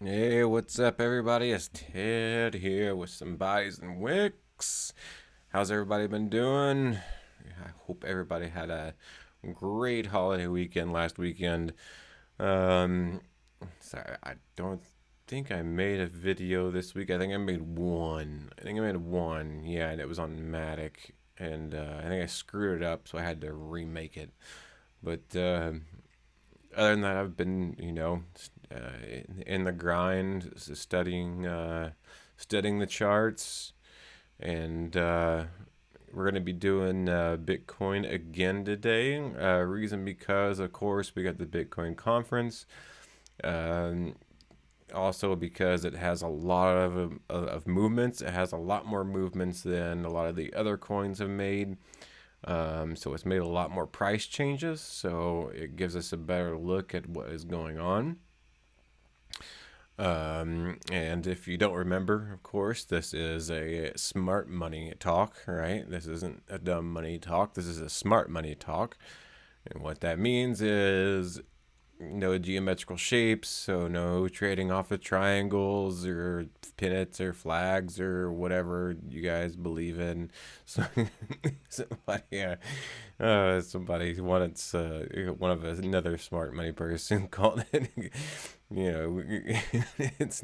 Hey, what's up, everybody? It's Ted here with some buys and wicks. How's everybody been doing? I hope everybody had a great holiday weekend last weekend. Um, Sorry, I don't think I made a video this week. I think I made one. Yeah, and it was on Matic, and I think I screwed it up, so I had to remake it. But other than that, I've been, in the grind, studying the charts, and we're gonna be doing Bitcoin again today. Reason because, of course, we got the Bitcoin conference. Um, Also because it has a lot of movements. It has a lot more movements than a lot of the other coins have made. So it's made a lot more price changes, so it gives us a better look at what is going on. And if you don't remember, of course, this is a smart money talk, right? This isn't a dumb money talk. This is a smart money talk. And what that means is no geometrical shapes, so no trading off of triangles or pinnets or flags or whatever you guys believe in. So somebody wanted one of us, another smart money person called it. It's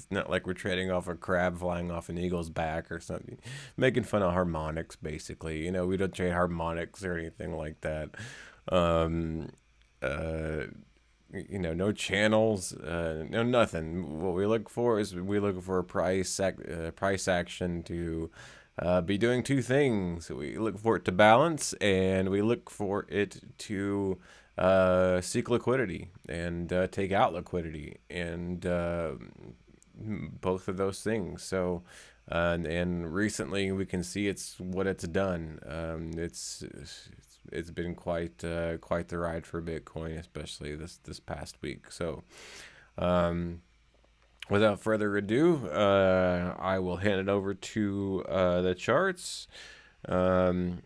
not like we're trading off a crab flying off an eagle's back or something, making fun of harmonics. Basically, we don't trade harmonics or anything like that. Um, uh, no channels, no nothing. What we look for is we look for a price action to be doing two things. We look for it to balance, and we look for it to seek liquidity and take out liquidity, and both of those things. So. And recently, we can see what it's done. It's been quite the ride for Bitcoin, especially this past week. So, um, without further ado, I will hand it over to the charts. Um,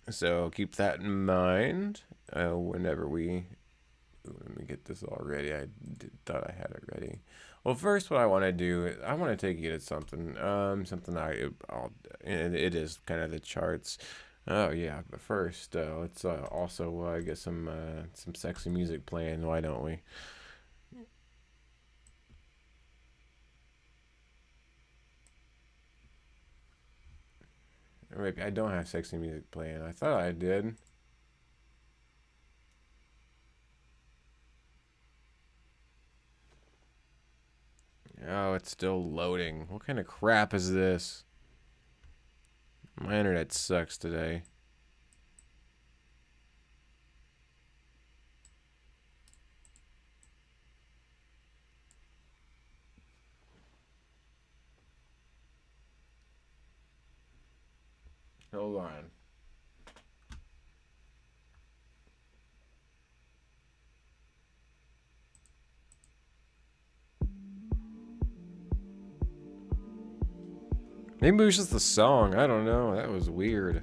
so keep that in mind whenever we. Let me get this all ready. Thought I had it ready. Well, first, what I want to do, I want to take you to something. And it is kind of the charts. Oh yeah, but first, let's also get some sexy music playing. Why don't we? Or maybe I don't have sexy music playing. I thought I did. Oh, it's still loading. What kind of crap is this? My internet sucks today. Hold on. Maybe it was just the song. I don't know. That was weird.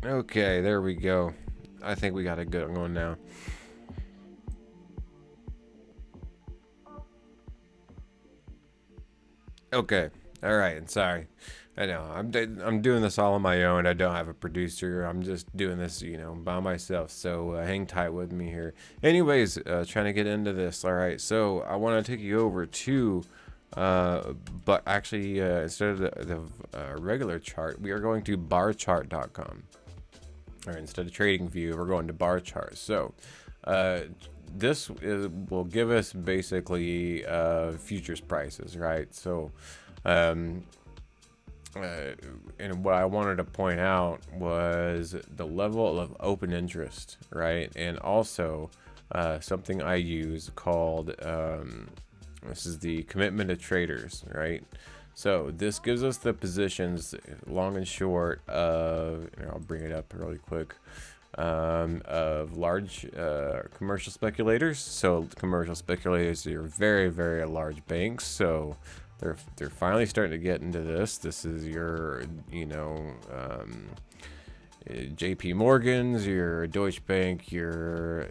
Okay, there we go. I think we got a good one now. Okay. All right. Sorry. I know. I'm doing this all on my own. I don't have a producer. I'm just doing this, by myself. So hang tight with me here. Anyways, trying to get into this. All right. So I want to take you over to, but actually, instead of the regular chart, we are going to barchart.com. Or instead of trading view, we're going to bar chart. So will give us basically futures prices, right? So um, and what I wanted to point out was the level of open interest, right? And also something I use called this is the commitment of traders, right? So this gives us the positions, long and short, of, I'll bring it up really quick, of large commercial speculators. So commercial speculators are very, very large banks. So they're finally starting to get into this. This is your, JP Morgan's, your Deutsche Bank, your,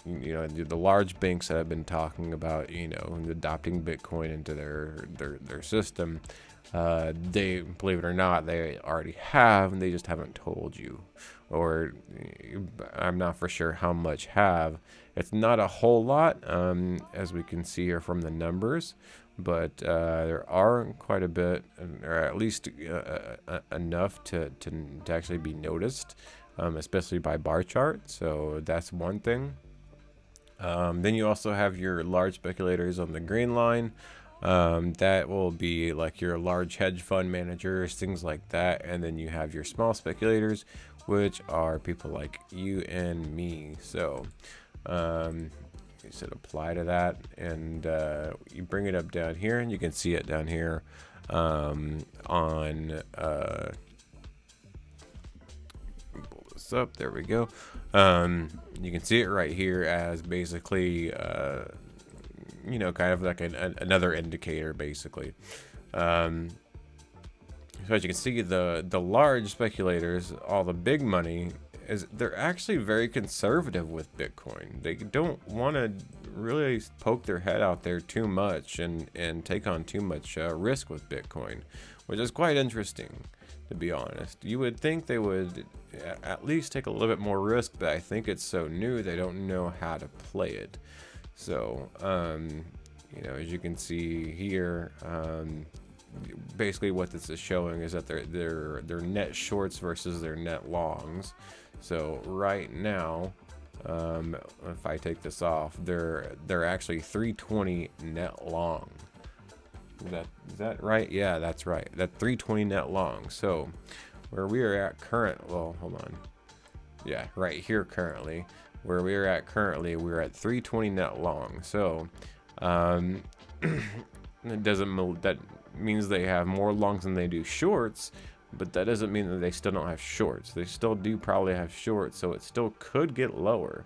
the large banks that I've been talking about, adopting Bitcoin into their system. They, believe it or not, they already have, and they just haven't told you, or I'm not for sure how much have. It's not a whole lot, as we can see here from the numbers, but there are quite a bit, or at least enough to actually be noticed, especially by bar chart. So that's one thing. Then you also have your large speculators on the green line. That will be like your large hedge fund managers, things like that. And then you have your small speculators, which are people like you and me. So you said apply to that, and you bring it up down here, and you can see it down here on pull this up. There we go. You can see it right here as basically kind of like another indicator, basically. So as you can see, the large speculators, all the big money, they're actually very conservative with Bitcoin. They don't want to really poke their head out there too much and take on too much risk with Bitcoin, which is quite interesting, to be honest. You would think they would at least take a little bit more risk, but I think it's so new they don't know how to play it. So as you can see here, basically what this is showing is that they're net shorts versus their net longs. So right now, if I take this off, they're actually 320 net long. Is that right? Yeah, that's right. That 320 net long. So where we are at hold on. Yeah, right here currently. Where we are at currently, we're at 320 net long. So that means they have more longs than they do shorts, but that doesn't mean that they still don't have shorts. They still do probably have shorts, so it still could get lower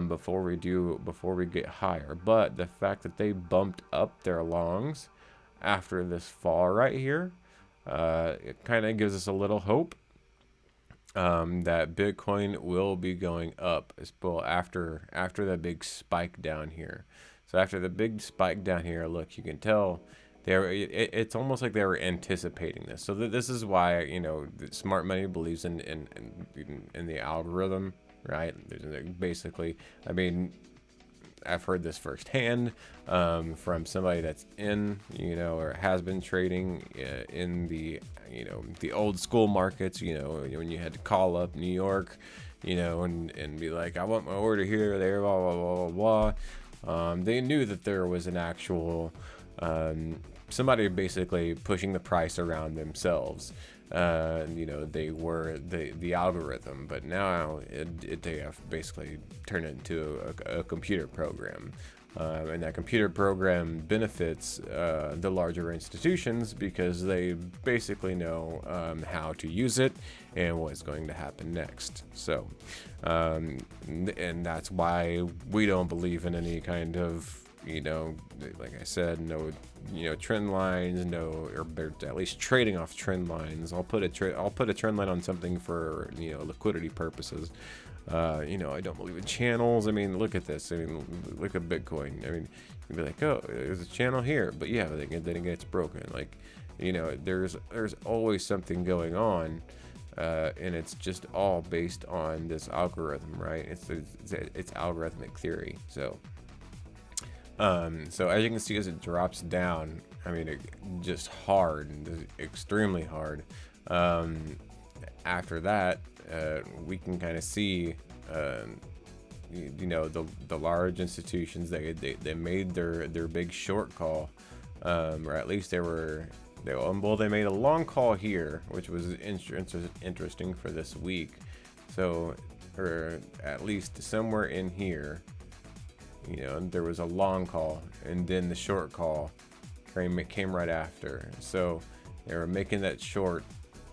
before we get higher. But the fact that they bumped up their longs after this fall right here, it kind of gives us a little hope that Bitcoin will be going up as well after the big spike down here. So after the big spike down here, look, you can tell it's almost like they were anticipating this. So this is why smart money believes in the algorithm, right? Basically, I mean, I've heard this firsthand from somebody that's in, or has been trading in the old school markets, when you had to call up New York, and be like, I want my order here, there, blah, blah, blah, blah, blah. They knew that there was an actual, somebody basically pushing the price around themselves. They were the algorithm, but now they have basically turned into a computer program. And that computer program benefits the larger institutions because they basically know how to use it and what's going to happen next. So, and that's why we don't believe in any kind of, like I said, no, trend lines, or at least trading off trend lines. I'll put a trend line on something for, liquidity purposes. I don't believe in channels. I mean, look at this. I mean, look at Bitcoin. I mean, you'd be like, oh, there's a channel here, but yeah, then it gets broken. Like, there's always something going on, and it's just all based on this algorithm, right? It's algorithmic theory. So as you can see, as it drops down, I mean, just hard, extremely hard. After that, we can kind of see, the large institutions, they made their big short call, or at least they made a long call here, which was interesting for this week. So, or at least somewhere in here, there was a long call, and then the short call came right after. So they were making that short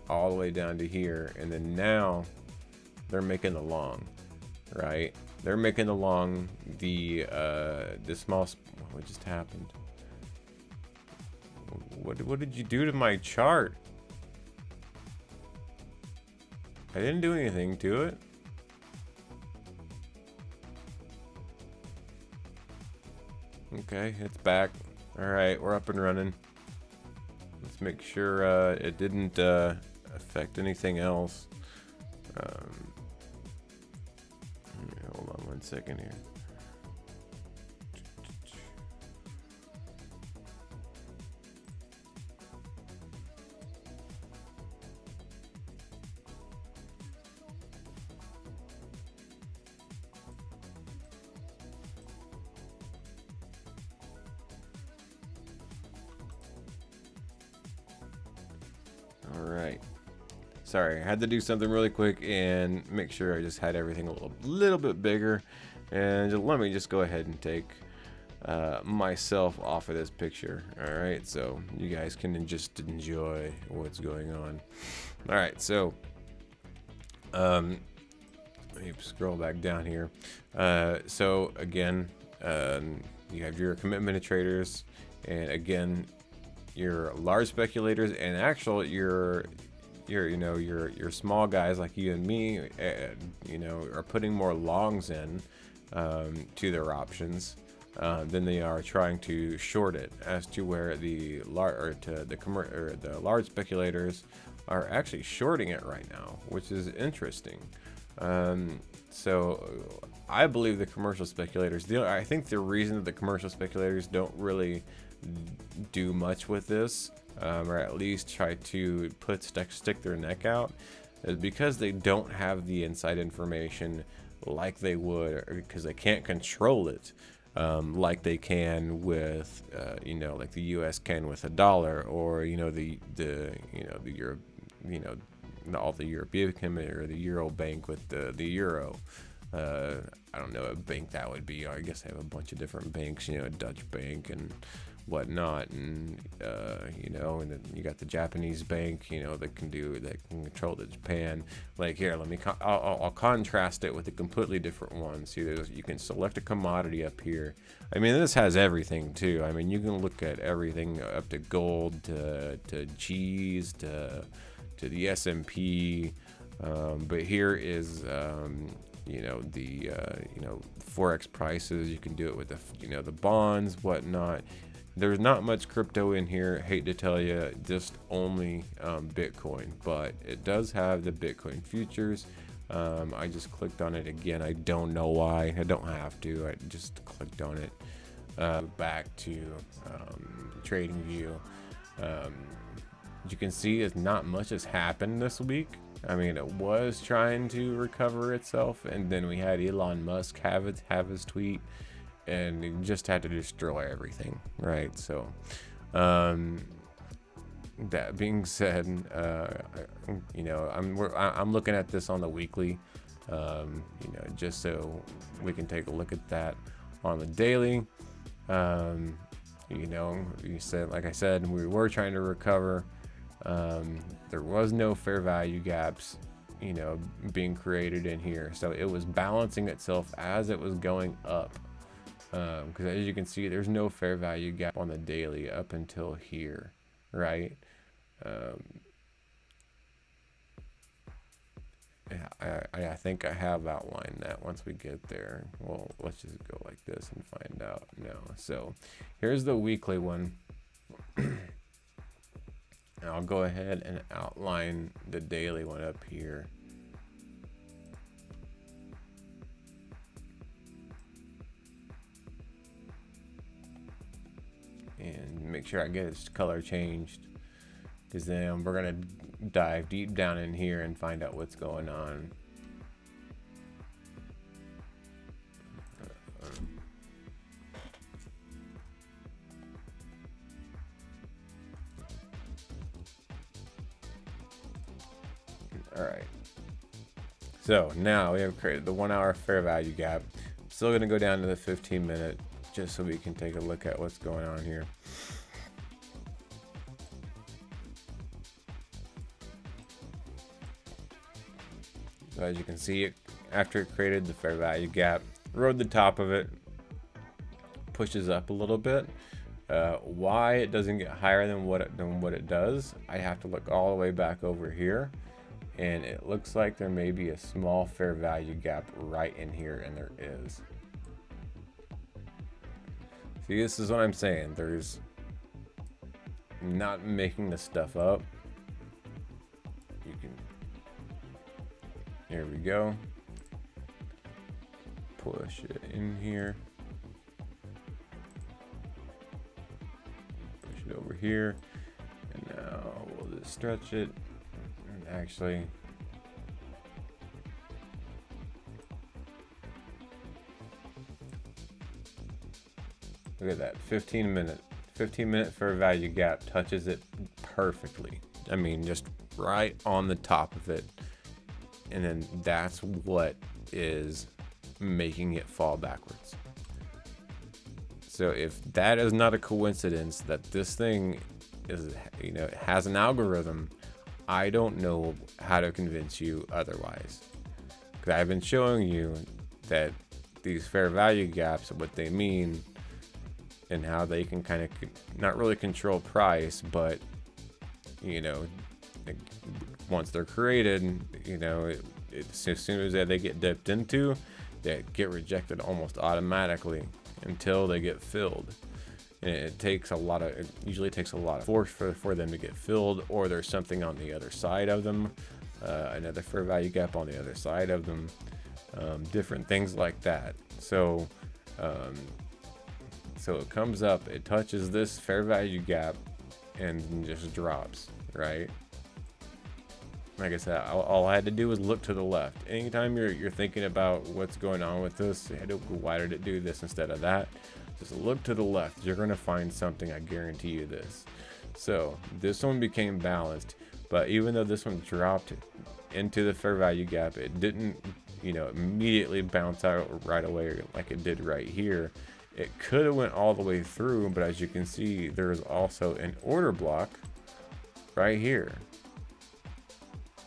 all the way down to here, and then now they're making the long, right? They're making the long, the small. What just happened? What did you do to my chart? I didn't do anything to it. Okay, it's back. Alright, we're up and running. Let's make sure it didn't affect anything else. Hold on 1 second here. Alright. Sorry, I had to do something really quick and make sure I just had everything a little bit bigger. And let me just go ahead and take myself off of this picture. Alright, so you guys can just enjoy what's going on. Alright, so let me scroll back down here. So again, you have your commitment to traders, and again, your large speculators, and actual your small guys like you and me, are putting more longs in to their options than they are trying to short it, as to where the large speculators are actually shorting it right now, which is interesting. So I believe the commercial speculators, I think the reason that the commercial speculators don't really do much with this, or at least try to stick their neck out, is because they don't have the inside information like they would, because they can't control it like they can with like the US can with a dollar, or all the European or the Euro bank with the euro. I don't know what bank that would be. I guess they have a bunch of different banks, a Dutch bank and whatnot, and and then you got the Japanese bank, that can control the Japan. Like here, I'll contrast it with a completely different one. See, you can select a commodity up here. I mean, this has everything too. I mean, you can look at everything up to gold, to cheese, to the S&P, but here is the forex prices. You can do it with the bonds, whatnot. There's not much crypto in here, hate to tell you, just only Bitcoin, but it does have the Bitcoin futures. I just clicked on it again. I don't know why. I don't have to. I just clicked on it. Back to trading view. You can see it's not much has happened this week. I mean, it was trying to recover itself, and then we had Elon Musk have his tweet, and he just had to destroy everything, right? So that being said, I'm looking at this on the weekly, just so we can take a look at that on the daily. Like I said, we were trying to recover. There was no fair value gaps, being created in here, so it was balancing itself as it was going up. Because as you can see, there's no fair value gap on the daily up until here, right? I think I have outlined that once we get there. Well, let's just go like this and find out now. So here's the weekly one. I'll go ahead and outline the daily one up here. And make sure I get its color changed, because then we're going to dive deep down in here and find out what's going on. All right. So now we have created the 1 hour fair value gap. Still going to go down to the 15-minute just so we can take a look at what's going on here. So as you can see, after it created the fair value gap, rode the top of it, pushes up a little bit. Why it doesn't get higher than what it does, I have to look all the way back over here and it looks like there may be a small fair value gap right in here, and there is. See, this is what I'm saying. There's not making this stuff up. You can, here we go. Push it in here. Push it over here. And now we'll just stretch it. And actually, look at that, 15 minute fair value gap touches it perfectly. I mean, just right on the top of it. And then that's what is making it fall backwards. So if that is not a coincidence that this thing is, you know, has an algorithm, I don't know how to convince you otherwise. Because I've been showing you that these fair value gaps, what they mean, and how they can kind of not really control price, but, you know, once they're created, you know, as soon as they get dipped into, they get rejected almost automatically until they get filled. And it usually takes a lot of force for them to get filled, or there's something on the other side of them, another fair value gap on the other side of them, different things like that. So it comes up, it touches this fair value gap, and just drops, right? Like I said, all I had to do was look to the left. Anytime you're thinking about what's going on with this, why did it do this instead of that? Just look to the left. You're gonna find something, I guarantee you this. So this one became balanced, but even though this one dropped into the fair value gap, it didn't, you know, immediately bounce out right away like it did right here. It could have went all the way through, but as you can see, there's also an order block right here.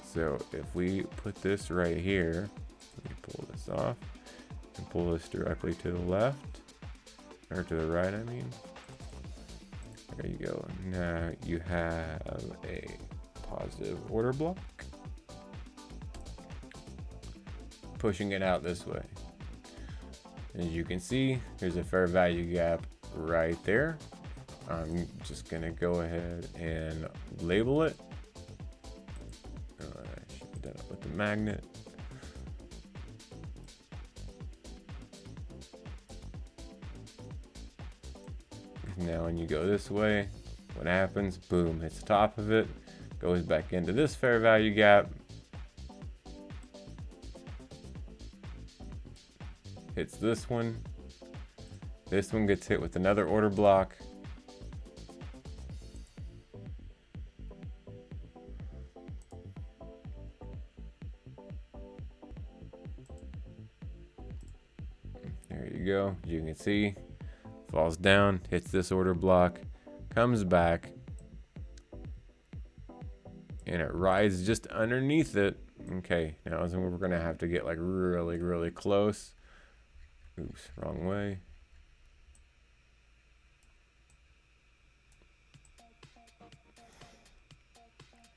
So if we put this right here, let me pull this off and pull this directly to the left, or to the right, I mean. There you go. Now you have a positive order block, pushing it out this way. As you can see, there's a fair value gap right there. I'm just gonna go ahead and label it. I should have done it with the magnet. Now when you go this way, what happens? Boom, hits the top of it, goes back into this fair value gap, hits this one gets hit with another order block, there you go. You can see, falls down, hits this order block, comes back, and it rides just underneath it. Okay, now we're gonna have to get like really, really close. Oops, wrong way.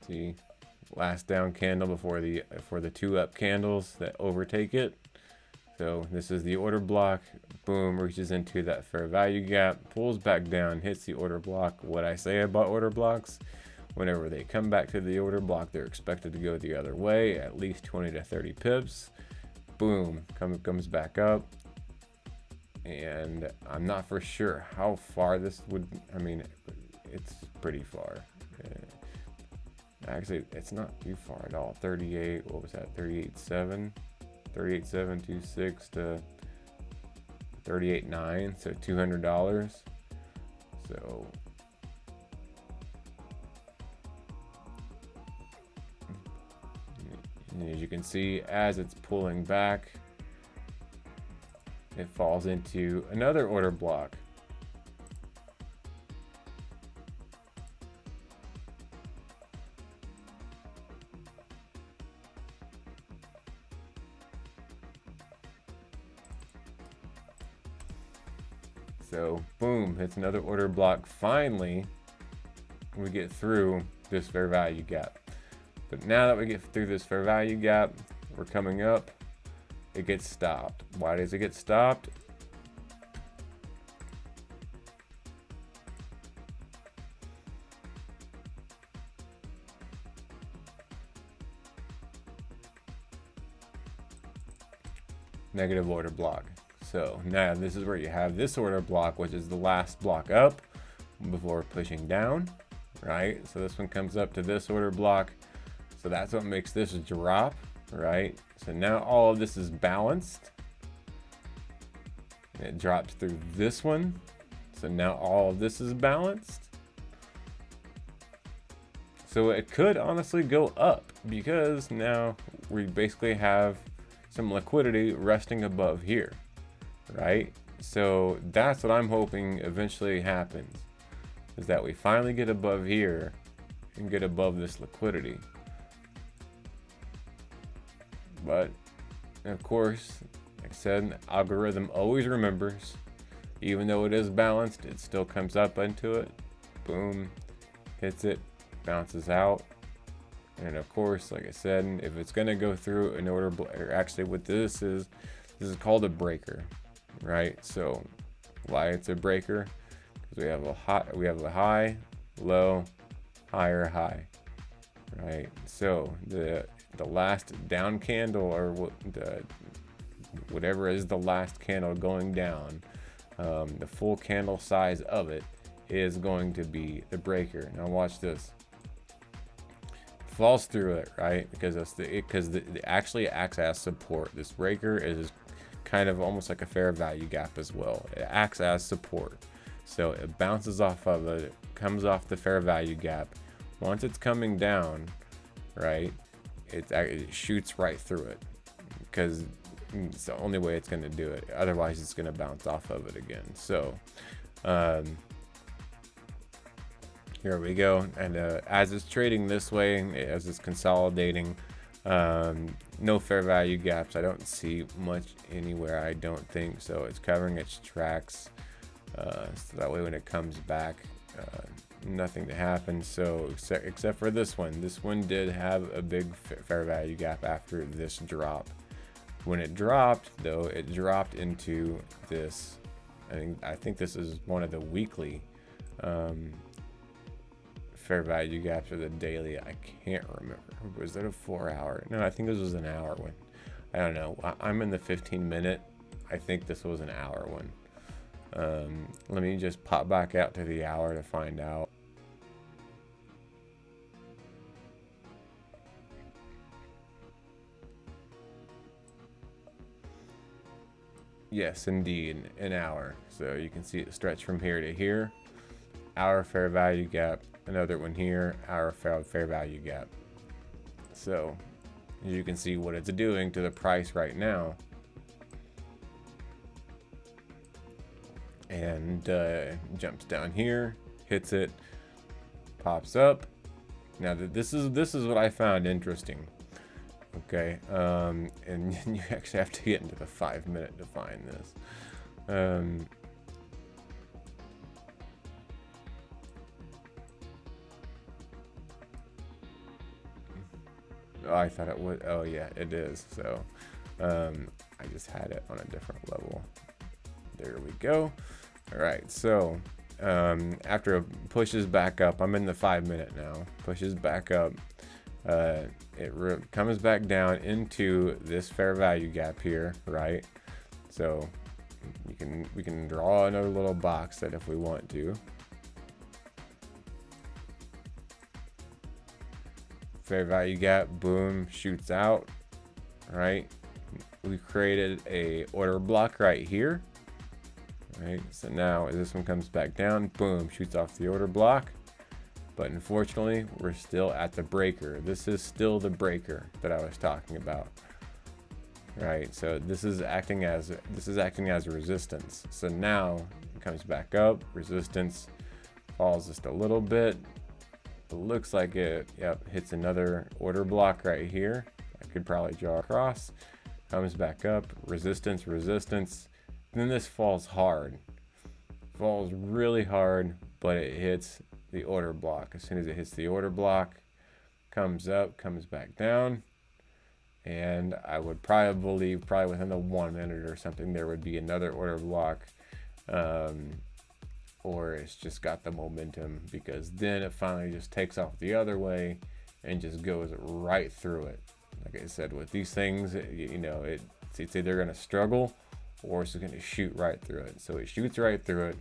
See, last down candle before the two up candles that overtake it. So this is the order block. Boom, reaches into that fair value gap, pulls back down, hits the order block. What I say about order blocks, whenever they come back to the order block, they're expected to go the other way, at least 20 to 30 pips. Boom, comes back up. And I'm not for sure how far this would, I mean, it's pretty far. Actually, it's not too far at all. 38, what was that? 38.7, 38.726 to 38.9, so $200. So and as you can see, as it's pulling back, it falls into another order block. So boom, hits another order block. Finally, we get through this fair value gap. But now that we get through this fair value gap, we're coming up, it gets stopped. Why does it get stopped? Negative order block. So now this is where you have this order block, which is the last block up before pushing down, right? So this one comes up to this order block. So that's what makes this drop, right? So now all of this is balanced. And it drops through this one. So now all of this is balanced. So it could honestly go up because now we basically have some liquidity resting above here, right? So that's what I'm hoping eventually happens, is that we finally get above here and get above this liquidity. But of course, like I said, the algorithm always remembers, even though it is balanced, it still comes up into it, boom, hits it, bounces out. And of course, like I said, if it's going to go through an order, or actually what this is called a breaker, right? So why it's a breaker? Because we have a high, low, higher, high, right? So the last down candle, or whatever is the last candle going down, the full candle size of it is going to be the breaker. Now watch this. Falls through it, right? Because it actually acts as support. This breaker is kind of almost like a fair value gap as well. It acts as support. So it bounces off of it, comes off the fair value gap. Once it's coming down, right, it shoots right through it because it's the only way it's going to do it. Otherwise, it's going to bounce off of it again. So here we go. And as it's trading this way, as it's consolidating, no fair value gaps. I don't see much anywhere, I don't think. So it's covering its tracks. So that way when it comes back, nothing to happen. So except for this one did have a big fair value gap after this drop. When it dropped, though, it dropped into this. I think this is one of the weekly fair value gaps, or the daily. I can't remember. Was that a 4 hour? No, I think this was an hour one. I don't know. I'm in the 15-minute. I think this was an hour one. Let me just pop back out to the hour to find out. Yes, indeed, an hour. So you can see it stretch from here to here. Hour fair value gap. Another one here. Hour fair value gap. So as you can see what it's doing to the price right now. And jumps down here, hits it, pops up. Now this is what I found interesting. Okay, and you actually have to get into the 5-minute to find this. Oh, I thought it was. Oh yeah, it is. So I just had it on a different level. There we go. All right, so after it pushes back up, I'm in the 5-minute now. Pushes back up. It comes back down into this fair value gap here, right? So we can draw another little box that if we want to. Fair value gap, boom, shoots out, right? We created a order block right here, right? So now as this one comes back down, boom, shoots off the order block. But unfortunately, we're still at the breaker. This is still the breaker that I was talking about, right? So this is acting as a resistance. So now it comes back up, resistance, falls just a little bit. It looks like it, hits another order block right here. I could probably draw across. Comes back up, resistance, resistance. And then this falls hard. Falls really hard, but it hits the order block. As soon as it hits the order block, comes up, comes back down, and I would probably believe within the 1 minute or something there would be another order block, or it's just got the momentum, because then it finally just takes off the other way and just goes right through it. Like I said, with these things, it's either going to struggle or it's going to shoot right through it. So it shoots right through it,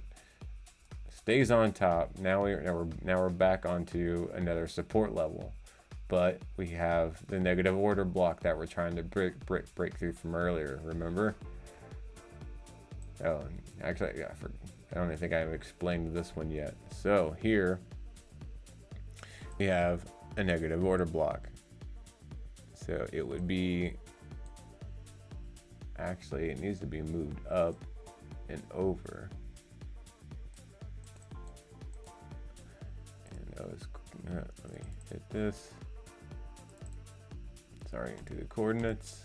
stays on top. Now we're back onto another support level, but we have the negative order block that we're trying to break through from earlier. Remember? Oh, actually, yeah, I don't even think I've explained this one yet. So here we have a negative order block. So it would be, actually it needs to be moved up and over. And let me hit this. Sorry, to the coordinates.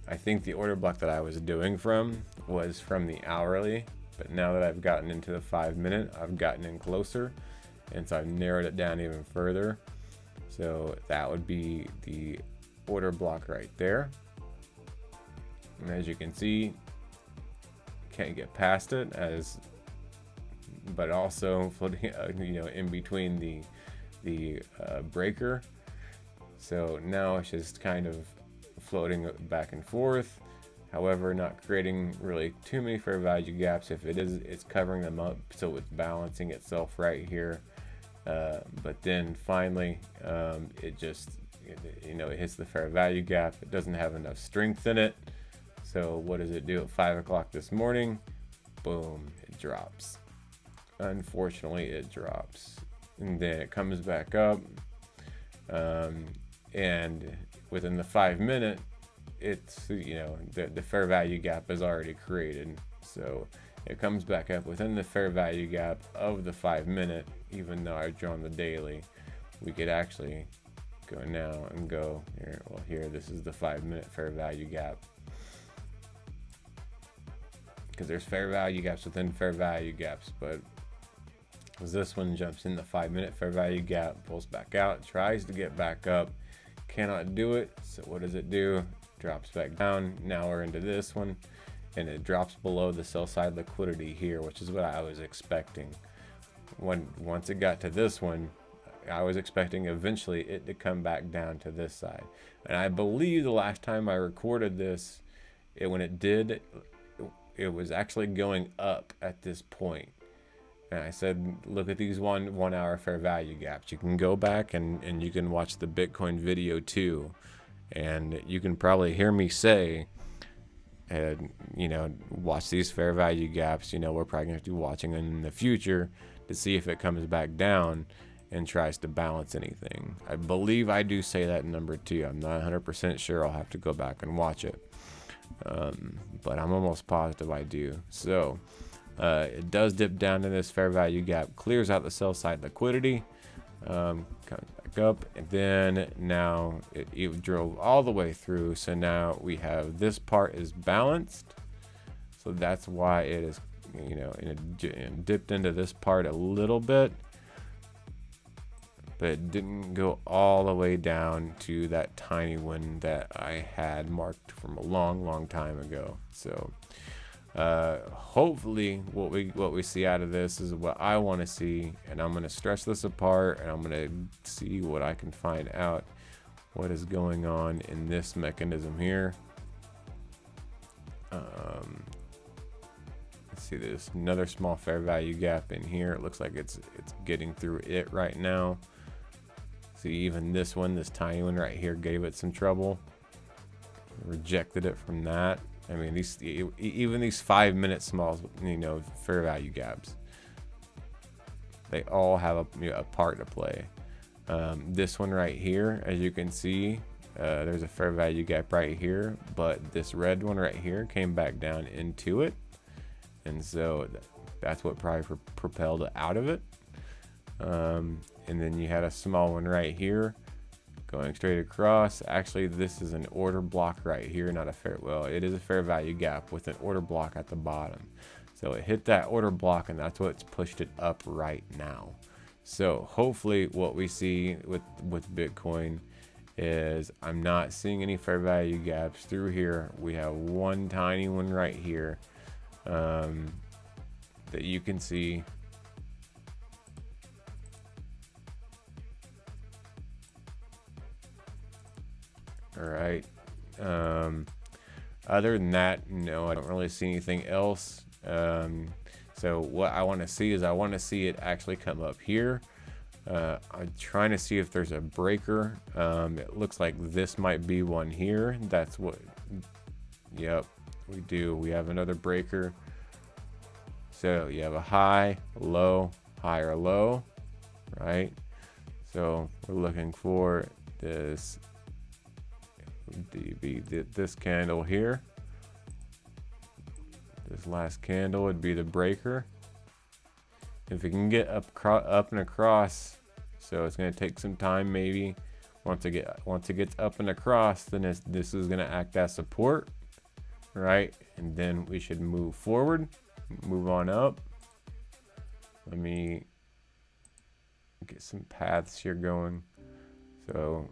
I think the order block that I was doing was from the hourly, but now that I've gotten into the 5 minute, I've gotten in closer, and so I've narrowed it down even further. So that would be the order block right there. And as you can see, can't get past it, but also floating, in between the breaker. So now it's just kind of floating back and forth. However, not creating really too many fair value gaps. If it is, it's covering them up, so it's balancing itself right here. But then finally, it just, it hits the fair value gap. It doesn't have enough strength in it. So what does it do at 5 o'clock this morning? Boom, it drops. Unfortunately, it drops. And then it comes back up. And within the 5 minute, it's, the fair value gap is already created. So it comes back up within the fair value gap of the 5 minute, even though I've drawn the daily. We could actually go now and go here. Well, here, this is the 5 minute fair value gap, because there's fair value gaps within fair value gaps. But this one jumps in the 5 minute fair value gap, pulls back out, tries to get back up, cannot do it. So what does it do? Drops back down. Now we're into this one, and it drops below the sell side liquidity here, which is what I was expecting. Once it got to this one, I was expecting eventually it to come back down to this side. And I believe the last time I recorded this, when it did, it was actually going up at this point. And I said, look at these one hour fair value gaps. You can go back and you can watch the Bitcoin video too. And you can probably hear me say, watch these fair value gaps. We're probably going to be watching in the future to see if it comes back down and tries to balance anything. I believe I do say that in number 2. I'm not 100% sure. I'll have to go back and watch it. But I'm almost positive I do. So it does dip down to this fair value gap, clears out the sell side liquidity, comes back up, and then now it drove all the way through. So now we have this part is balanced. So that's why it is, dipped into this part a little bit, but it didn't go all the way down to that tiny one that I had marked from a long time ago. So hopefully what we see out of this is what I want to see, and I'm going to stretch this apart, and I'm going to see what I can find out what is going on in this mechanism here. Let's see, there's another small fair value gap in here. It looks like it's getting through it right now. See, even this one, this tiny one right here, gave it some trouble. Rejected it from that. I mean, even these 5 minute smalls, fair value gaps, they all have a part to play. This one right here, as you can see, there's a fair value gap right here, but this red one right here came back down into it, and so that's what probably propelled it out of it. And then you had a small one right here going straight across. Actually, this is an order block right here, not a it is a fair value gap with an order block at the bottom. So it hit that order block, and that's what's pushed it up right now. So hopefully what we see with Bitcoin is I'm not seeing any fair value gaps through here. We have one tiny one right here that you can see. All right. Other than that, no, I don't really see anything else. So what I want to see is I want to see it actually come up here. I'm trying to see if there's a breaker. It looks like this might be one here. That's what, yep, we do. We have another breaker. So you have a high, low, higher, low, right? So we're looking for this this candle here. This last candle would be the breaker. If we can get up and across, so it's going to take some time maybe. Once it gets up and across, then this is going to act as support, right? And then we should move forward, move on up. Let me get some paths here going. So,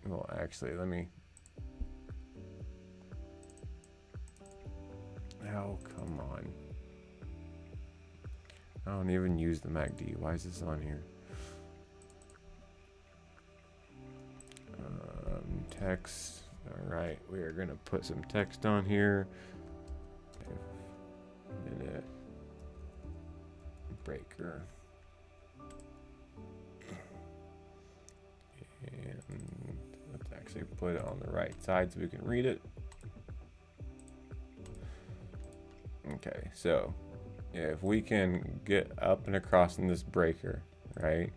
well, actually, let me. Oh, come on. I don't even use the MACD. Why is this on here? Text. All right, we are going to put some text on here. Minute breaker. And let's actually put it on the right side so we can read it. Okay, so if we can get up and across in this breaker, right?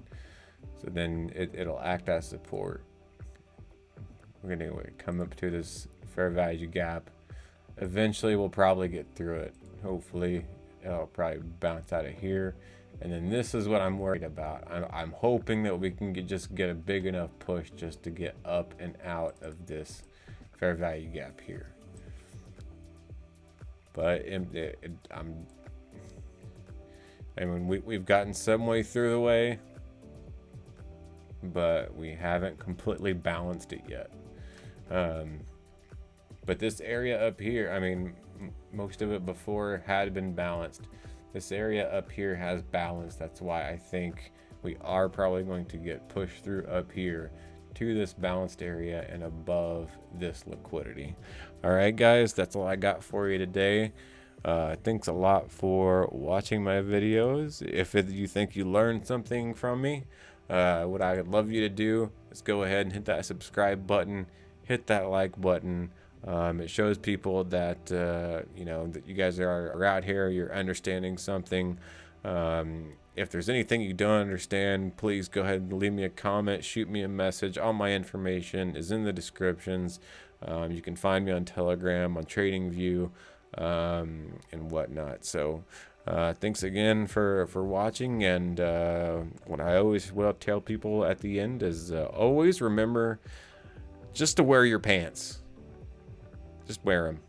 So then it'll act as support. We're gonna come up to this fair value gap. Eventually we'll probably get through it. Hopefully it'll probably bounce out of here. And then this is what I'm worried about. I'm hoping that we can just get a big enough push just to get up and out of this fair value gap here. But I mean, we've gotten some way through the way, but we haven't completely balanced it yet. But this area up here, I mean, most of it before had been balanced. This area up here has balance. That's why I think we are probably going to get pushed through up here to this balanced area and above this liquidity. All right, guys, that's all I got for you today. Thanks a lot for watching my videos. If you think you learned something from me, what I would love you to do is go ahead and hit that subscribe button, hit that like button. It shows people that you know, that you guys are out here, you're understanding something. If there's anything you don't understand, please go ahead and leave me a comment, shoot me a message. All my information is in the descriptions. You can find me on Telegram, on TradingView, and whatnot. So thanks again for watching, and what I always will tell people at the end is always remember just to wear your pants. Just wear them.